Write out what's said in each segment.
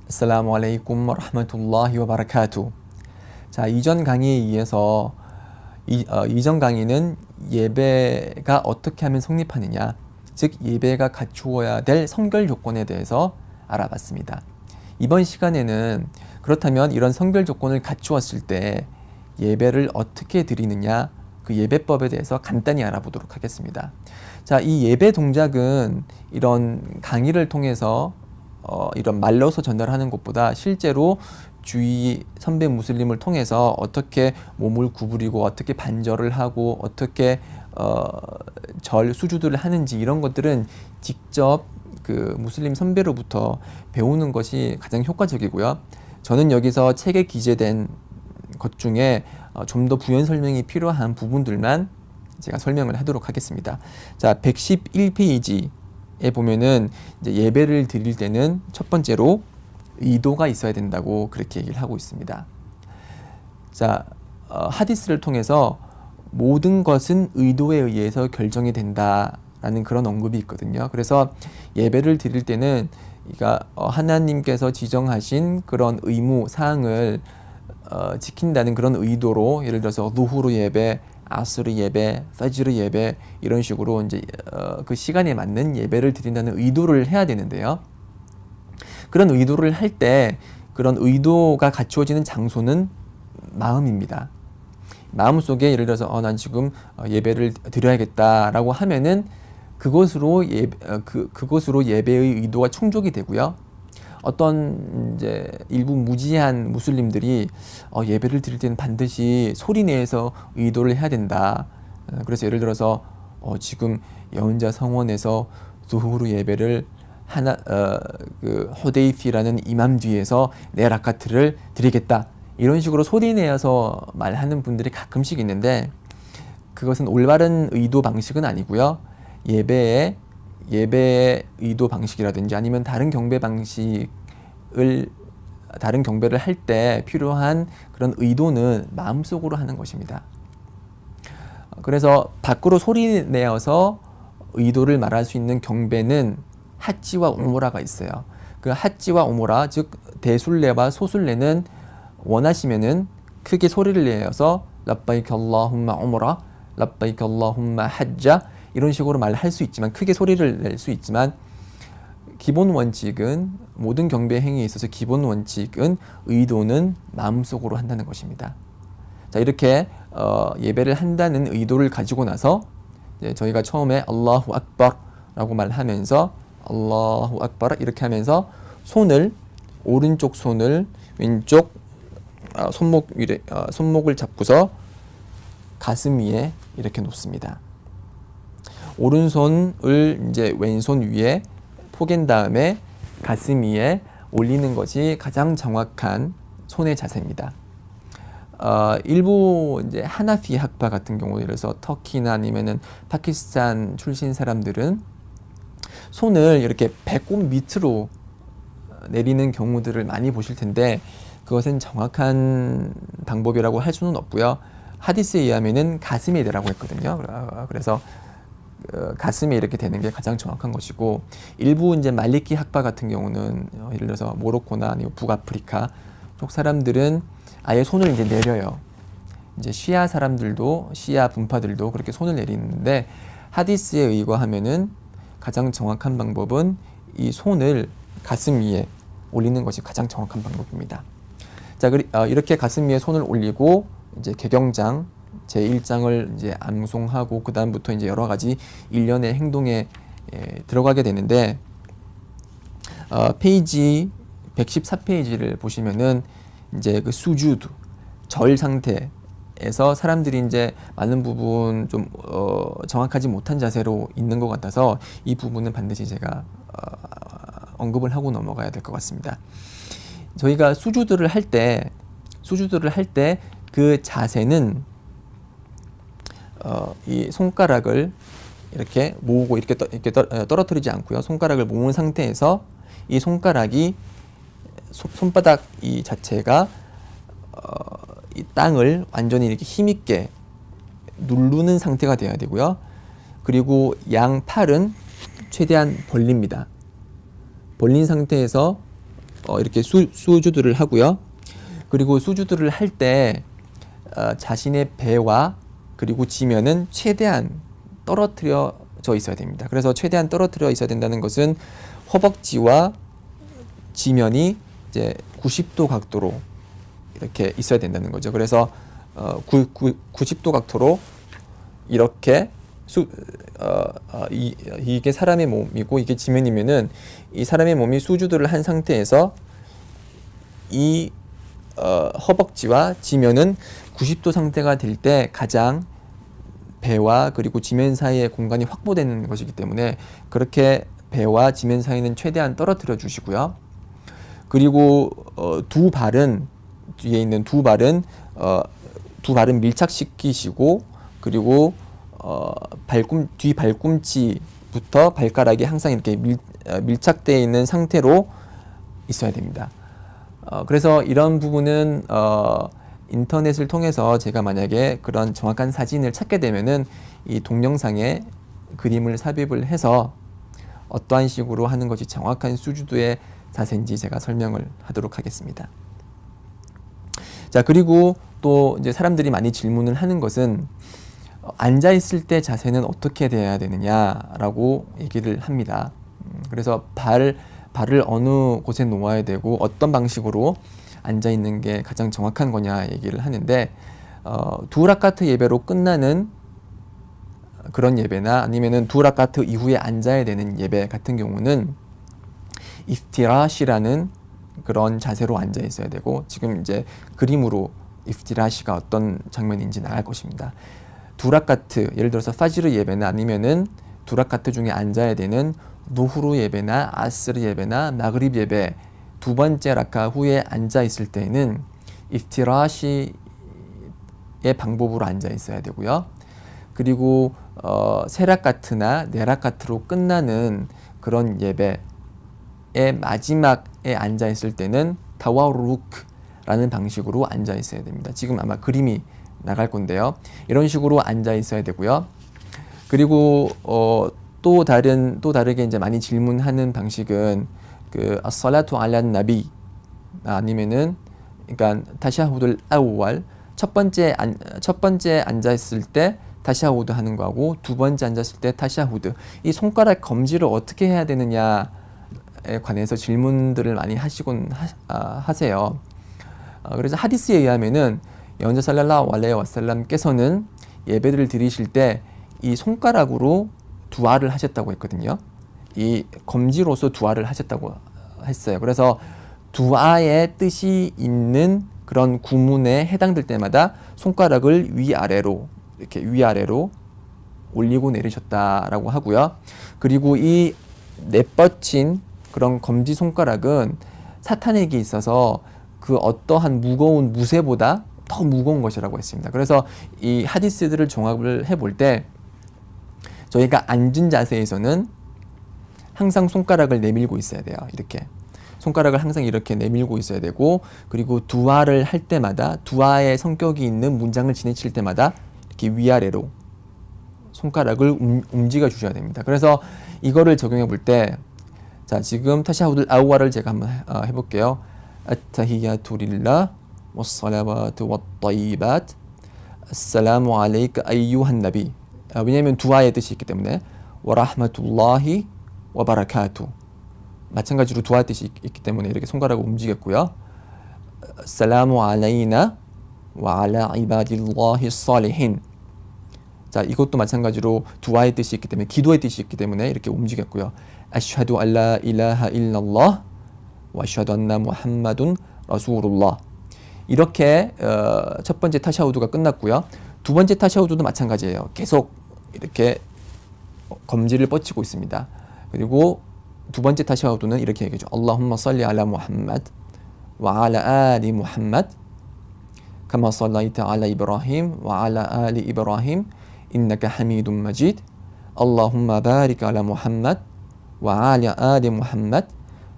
assalamu alaikum wa rahmatullahi wa barakatuh. 자, 이전 강의에 이어서 이전 강의는 예배가 어떻게 하면 성립하느냐, 즉 예배가 갖추어야 될 성결 조건에 대해서 알아봤습니다. 이번 시간에는 그렇다면 이런 성결 조건을 갖추었을 때 예배를 어떻게 드리느냐, 그 예배법에 대해서 간단히 알아보도록 하겠습니다. 자, 이 예배 동작은 이런 강의를 통해서 이런 말로서 전달하는 것보다 실제로 주위 선배 무슬림을 통해서 어떻게 몸을 구부리고 어떻게 반절을 하고 어떻게 절 수주들을 하는지 이런 것들은 직접 그 무슬림 선배로부터 배우는 것이 가장 효과적이고요. 저는 여기서 책에 기재된 것 중에 좀 더 부연 설명이 필요한 부분들만 제가 설명을 하도록 하겠습니다. 자, 111페이지에 보면은 이제 예배를 드릴 때는 첫 번째로 의도가 있어야 된다고 그렇게 얘기를 하고 있습니다. 자, 하디스를 통해서 모든 것은 의도에 의해서 결정이 된다라는 그런 언급이 있거든요. 그래서 예배를 드릴 때는 하나님께서 지정하신 그런 의무 사항을 지킨다는 그런 의도로, 예를 들어서 루후르 예배, 아스르 예배, 파지르 예배 이런 식으로 이제 그 시간에 맞는 예배를 드린다는 의도를 해야 되는데요. 그런 의도를 할 때 그런 의도가 갖추어지는 장소는 마음입니다. 마음속에 예를 들어서 난 지금 예배를 드려야겠다라고 하면은 그것으로 예배의 의도가 충족이 되고요. 어떤 이제 일부 무지한 무슬림들이 예배를 드릴 때는 반드시 소리 내서 의도를 해야 된다. 그래서 예를 들어서 지금 여혼자 성원에서 두후르 예배를 그 호데이피라는 이맘 뒤에서 네 라카트를 드리겠다. 이런 식으로 소리 내어서 말하는 분들이 가끔씩 있는데, 그것은 올바른 의도 방식은 아니고요. 예배의 의도 방식이라든지 아니면 다른 경배를 할 때 필요한 그런 의도는 마음속으로 하는 것입니다. 그래서 밖으로 소리 내어서 의도를 말할 수 있는 경배는 하찌와 우무라가 있어요. 그 하찌와 우무라, 즉 대술례와 소술례는 원하시면은 크게 소리를 내어서 labbaik allahumma 우무라, labbaik allahumma hajja 이런 식으로 말할 수 있지만, 크게 소리를 낼 수 있지만, 기본 원칙은, 모든 경배 행위에 있어서 기본 원칙은 의도는 마음속으로 한다는 것입니다. 자, 이렇게 예배를 한다는 의도를 가지고 나서 이제 저희가 처음에 알라후 악바라고 말하면서 알라후 악바 이렇게 하면서 오른쪽 손을 왼쪽 손목을 잡고서 가슴 위에 이렇게 놓습니다. 오른손을 이제 왼손 위에 포갠 다음에 가슴 위에 올리는 것이 가장 정확한 손의 자세입니다. 일부 이제 하나피 학파 같은 경우, 예를 들어서 터키나 아니면은 파키스탄 출신 사람들은 손을 이렇게 배꼽 밑으로 내리는 경우들을 많이 보실 텐데, 그것은 정확한 방법이라고 할 수는 없고요. 하디스에 의하면은 가슴에 대라고 했거든요. 그래서 가슴에 이렇게 되는 게 가장 정확한 것이고, 일부 이제 말리키 학파 같은 경우는 예를 들어서 모로코나 아니면 북아프리카 쪽 사람들은 아예 손을 이제 내려요. 이제 시아 분파들도 그렇게 손을 내리는데, 하디스에 의거하면은 가장 정확한 방법은 이 손을 가슴 위에 올리는 것이 가장 정확한 방법입니다. 자, 이렇게 가슴 위에 손을 올리고 이제 개경장 제1장을 이제 암송하고 그 다음부터 이제 여러 가지 일련의 행동에 들어가게 되는데, 페이지 114페이지를 보시면은 이제 그 수주드, 절 상태에서 사람들이 이제 많은 부분 좀 정확하지 못한 자세로 있는 것 같아서 이 부분은 반드시 제가 언급을 하고 넘어가야 될 것 같습니다. 저희가 수주드를 할 때 그 자세는 이 손가락을 이렇게 모으고 이렇게 떨어뜨리지 않고요. 손가락을 모은 상태에서 이 손가락이 손바닥 이 자체가 이 땅을 완전히 이렇게 힘있게 누르는 상태가 되어야 되고요. 그리고 양 팔은 최대한 벌립니다. 벌린 상태에서 이렇게 수주들을 하고요. 그리고 수주들을 할 때 자신의 배와 그리고 지면은 최대한 떨어뜨려져 있어야 됩니다. 그래서 최대한 떨어뜨려 있어야 된다는 것은 허벅지와 지면이 이제 90도 각도로 이렇게 있어야 된다는 거죠. 그래서 90도 각도로 이렇게 이게 사람의 몸이고 이게 지면이면은 이 사람의 몸이 수주들을 한 상태에서 이 허벅지와 지면은 90도 상태가 될 때 가장 배와 그리고 지면 사이의 공간이 확보되는 것이기 때문에 그렇게 배와 지면 사이는 최대한 떨어뜨려 주시고요. 그리고 두 발은 뒤에 있는 두 발은 밀착시키시고 그리고 뒤 발꿈치부터 발가락이 항상 이렇게 밀착되어 있는 상태로 있어야 됩니다. 그래서 이런 부분은 인터넷을 통해서 제가 만약에 그런 정확한 사진을 찾게 되면은 이 동영상에 그림을 삽입을 해서 어떠한 식으로 하는 것이 정확한 수주도의 자세인지 제가 설명을 하도록 하겠습니다. 자, 그리고 또 이제 사람들이 많이 질문을 하는 것은 앉아 있을 때 자세는 어떻게 돼야 되느냐라고 얘기를 합니다. 그래서 발을 어느 곳에 놓아야 되고 어떤 방식으로 앉아 있는 게 가장 정확한 거냐 얘기를 하는데 두 라카트 예배로 끝나는 그런 예배나 아니면은 두 라카트 이후에 앉아야 되는 예배 같은 경우는 이프티라시라는 그런 자세로 앉아 있어야 되고 지금 이제 그림으로 이프티라시가 어떤 장면인지 나갈 것입니다. 두 라카트 예를 들어서 파지르 예배나 아니면은 두 라카트 중에 앉아야 되는 노후르 예배나 아스르 예배나 마그립 예배 두 번째 라카 후에 앉아 있을 때에는 이프티라시의 방법으로 앉아 있어야 되고요. 그리고 세 라카트나 네 라카트로 끝나는 그런 예배의 마지막에 앉아 있을 때는 타와루크라는 방식으로 앉아 있어야 됩니다. 지금 아마 그림이 나갈 건데요. 이런 식으로 앉아 있어야 되고요. 그리고 또 다르게 이제 많이 질문하는 방식은 그 as-salatu ala nabi 아니면은 그러니까 타샤후드를 아우왈 첫 번째 앉아 있을 때 타샤후드 하는 거하고 두 번째 앉았을 때 타샤후드 이 손가락 검지를 어떻게 해야 되느냐에 관해서 질문들을 많이 하세요. 그래서 하디스에 의하면은 연자 살랄라hu 알레이 와살람께서는 예배를 드리실 때 이 손가락으로 두아를 하셨다고 했거든요. 이 검지로서 두아를 하셨다고 했어요. 그래서 두아의 뜻이 있는 그런 구문에 해당될 때마다 손가락을 위아래로 이렇게 위아래로 올리고 내리셨다라고 하고요. 그리고 이 내뻗친 그런 검지 손가락은 사탄에게 있어서 그 어떠한 무거운 무쇠보다 더 무거운 것이라고 했습니다. 그래서 이 하디스들을 종합을 해볼 때 저희가 앉은 자세에서는 항상 손가락을 내밀고 있어야 돼요. 이렇게 손가락을 항상 이렇게 내밀고 있어야 되고 그리고 두아를 할 때마다 두아의 성격이 있는 문장을 지내칠 때마다 이렇게 위아래로 손가락을 움직여 주셔야 됩니다. 그래서 이거를 적용해 볼 때 자 지금 타샤후드 아우아를 제가 한번 해볼게요. 아타히야투 릴라 wassalawatu wattayyibat assalamu alayka ayyuhan nabi 왜냐하면 두아의 뜻이 있기 때문에 와라흐마툴라히 와바라카투 마찬가지로 두아 뜻이 있기 때문에 이렇게 손가락을 움직였고요. 살라무 알라이나 와 알라 이바딜라히 살리힌 자 이것도 마찬가지로 두아의 뜻이 있기 때문에 기도의 뜻이 있기 때문에 이렇게 움직였고요. 아슈하두 알라 일라하 일랄lah 와 아슈하두 안나 무함마둔 라술ullah 이렇게 첫 번째 타샤우드가 끝났고요. 두 번째 타샤우드도 마찬가지예요. 계속 이렇게 검지를 뻗치고 있습니다. 그리고 두 번째 타샤우드는 이렇게 얘기하죠. Allahumma salli ala Muhammad wa ala ali Muhammad kama sallaita ala Ibrahim wa ala ali Ibrahim innaka hamidun majid Allahumma barik ala Muhammad wa ala ali Muhammad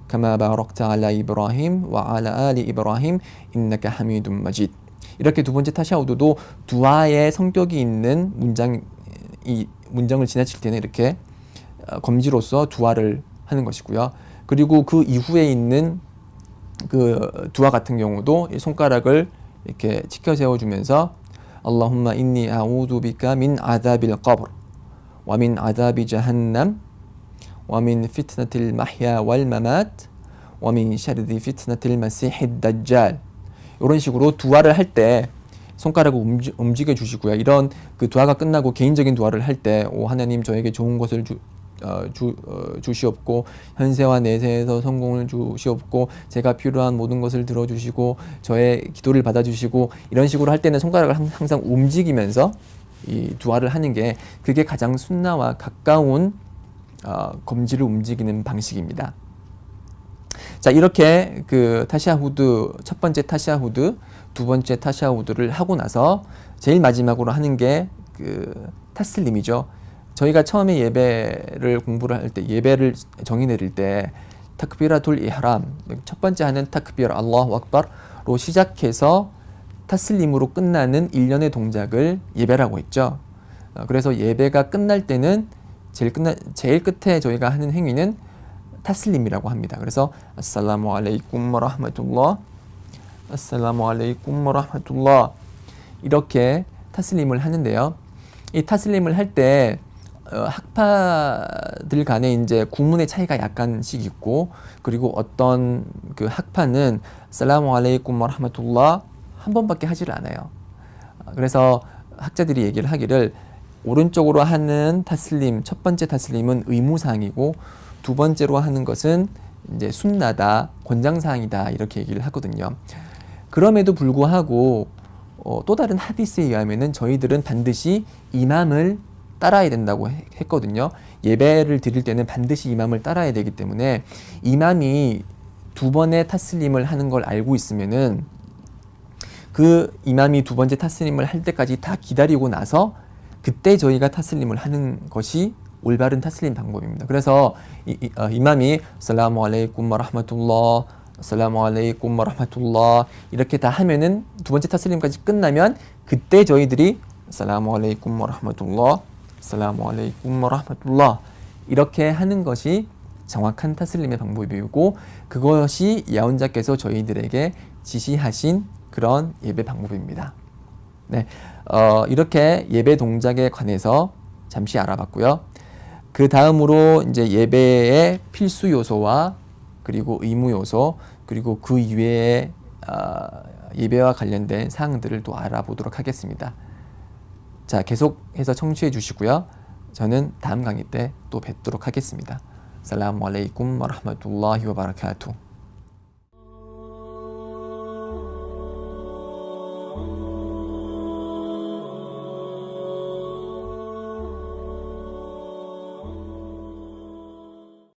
kama barakta ala Ibrahim wa ala ali Ibrahim innaka hamidun majid 이렇게 두 번째 타샤우드도 두아의 성격이 있는 문장을 지나칠 때는 이렇게 검지로서 두아를 하는 것이고요. 그리고 그 이후에 있는 그 두아 같은 경우도 이 손가락을 이렇게 치켜 세워주면서 Allahumma inni a'udhu bika min 아자bil qabr wa min 아자비 jahannam wa min fitnatil mahya wal mamat wa min sharri fitnatil masihid dajjal. 이런 식으로 두아를 할 때 손가락을 움직여 주시고요. 이런 그 두아가 끝나고 개인적인 두아를 할 때 오 하나님 저에게 좋은 것을 주시옵고 현세와 내세에서 성공을 주시옵고 제가 필요한 모든 것을 들어주시고 저의 기도를 받아주시고 이런 식으로 할 때는 손가락을 항상 움직이면서 이 두아를 하는 게 그게 가장 순나와 가까운 검지를 움직이는 방식입니다. 자, 이렇게 그 타샤후드 첫 번째 타샤후드, 두 번째 타샤후드를 하고 나서 제일 마지막으로 하는 게 그 타슬림이죠. 저희가 처음에 예배를 공부를 할 때 예배를 정의 내릴 때 타크비라툴 이흐람 첫 번째 하는 타크비라 알라후 악바로 시작해서 타슬림으로 끝나는 일련의 동작을 예배라고 했죠. 그래서 예배가 끝날 때는 제일 끝에 저희가 하는 행위는 타슬림이라고 합니다. 그래서 아살라무 알레이쿰 와라흐마툴라ህ 아살라무 알레이쿰 와라흐마툴라ህ 이렇게 타슬림을 하는데요. 이 타슬림을 할 때 학파들 간에 이제 구문의 차이가 약간씩 있고 그리고 어떤 그 학파는 살라무 알레이쿰 와라흐마툴라ህ 한 번밖에 하지를 않아요. 그래서 학자들이 얘기를 하기를 오른쪽으로 하는 타슬림 첫 번째 타슬림은 의무사항이고 두 번째로 하는 것은 이제 순나다, 권장사항이다 이렇게 얘기를 하거든요. 그럼에도 불구하고 또 다른 하디스에 의하면은 저희들은 반드시 이맘을 따라야 된다고 했거든요. 예배를 드릴 때는 반드시 이맘을 따라야 되기 때문에 이맘이 두 번의 타슬림을 하는 걸 알고 있으면은 그 이맘이 두 번째 타슬림을 할 때까지 다 기다리고 나서 그때 저희가 타슬림을 하는 것이 올바른 타슬림 방법입니다. 그래서 이맘이 살라무 알레이쿰 와라흐마툴라ህ 살라무 알레이쿰 와라흐마툴라ህ 이렇게 다 하면은 두 번째 타슬림까지 끝나면 그때 저희들이 살라무 알레이쿰 와라흐마툴라ህ 살라무 알레이쿰 와라흐마툴라ህ 이렇게 하는 것이 정확한 타슬림의 방법이고 그것이 야혼자께서 저희들에게 지시하신 그런 예배 방법입니다. 네, 이렇게 예배 동작에 관해서 잠시 알아봤고요. 그 다음으로 이제 예배의 필수 요소와 그리고 의무 요소 그리고 그 이외의 예배와 관련된 사항들을 또 알아보도록 하겠습니다. 자, 계속해서 청취해 주시고요. 저는 다음 강의 때 또 뵙도록 하겠습니다. 살라무 알레이쿰 와라흐마툴라히 와바라카투.